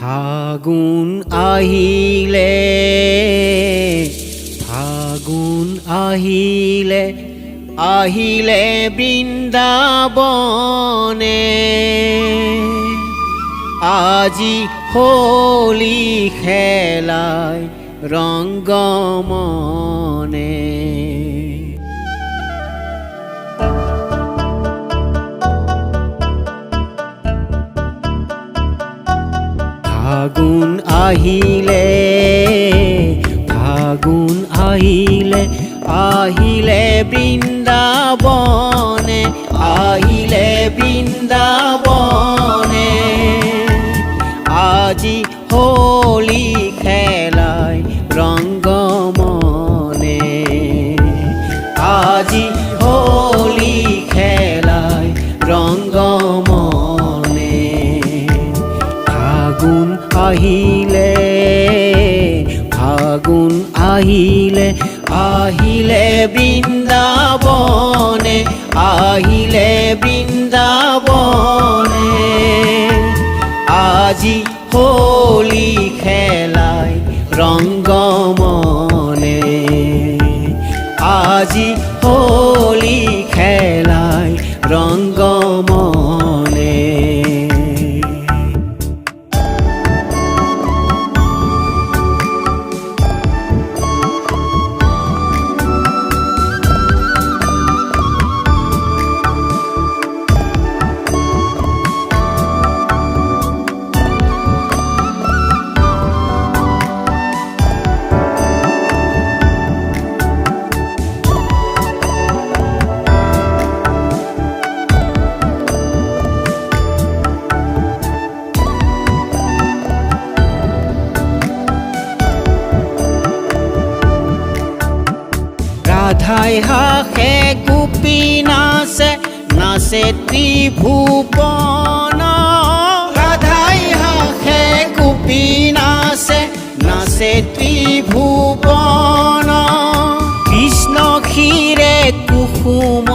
ফাগুন আহিলে ফাগুন আহিলে আহিলে বৃন্দাবনে আজি হোলি খেলায় রঙ্গমনে ফাগুন আহিলে ফাগুন আহিলে আহিলে বৃন্দাবনে আহিলে বৃন্দাবনে আজি হোলি খেলায় রঙ্গমনে আজি হোলি খেলায় রঙ্গমনে ফাগুন আহিলে ফাগুন আহিলে আহিলে বৃন্দাবনে আহিলে বৃন্দাবনে আজি হোলি খেলায় রঙ্গমনে আজি হোলি খেলায় রঙ্গমনে রাধাই হাসে গোপী নাচে নাচে ত্রিভুবন রাধাই হাসে গোপী নাচে নাচে ত্রিভুবন কৃষ্ণ ক্ষীৰে কুসুম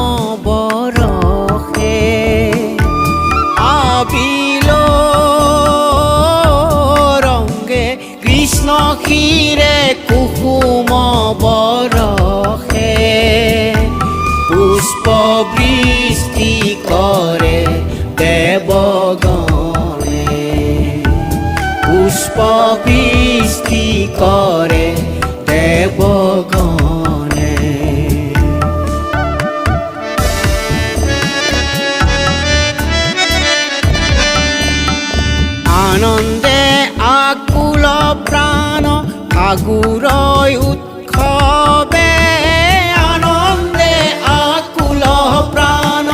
বৰষে আবিল ৰংগে কৃষ্ণ ক্ষীৰে কুসুম বৰষে পুষ্প বৃষ্টি কৰে দেৱগণে পুষ্প বৃষ্টি কৰে দেৱগণে আনন্দে আকুল প্ৰাণ ফাগুৰৈ উৎসৱে আনন্দে আকুল প্ৰাণ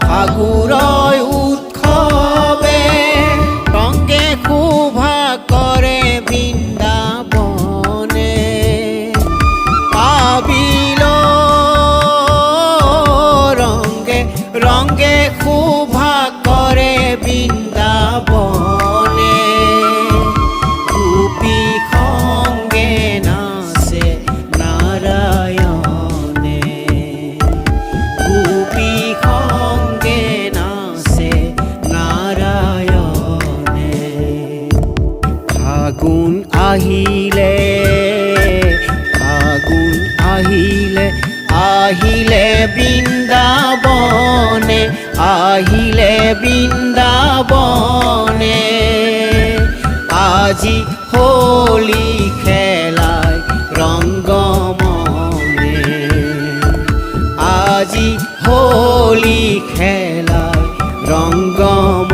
ফাগুৰৈ উৎসৱে ৰংগে শোভা কৰে বৃন্দাবনে আবিল ৰংগে ৰংগে শোভা কৰে বৃন্দাবনে গোপী সঙ্গে নাচে নারায়ণে গোপী সঙ্গে নাচে নারায়ণে ফাগুন আহিলে ফাগুন আহিলে আহিলে বৃন্দাবনে আহিলে বৃন্দাবনে আজি হোলি খেলায় রঙ্গমনে আজি হোলি খেলায় রঙ্গমনে